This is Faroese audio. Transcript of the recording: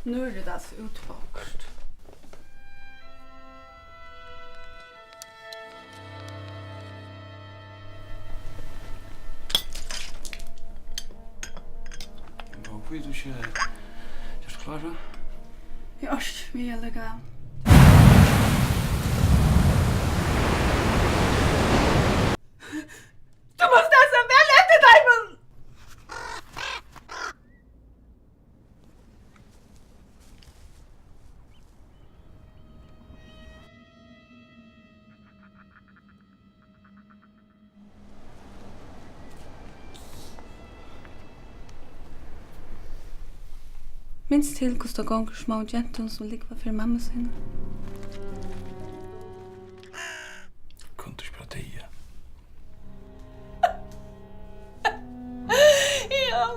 Nu är det alltså utbakst. Hví du ikke gjort klara? Jag orkar vi är lägga. Du måste alltså väl efter Diamond! Minst till kostar gånger små jentun som ligger för mamma sin. Kunde du ikke bare det? Ja.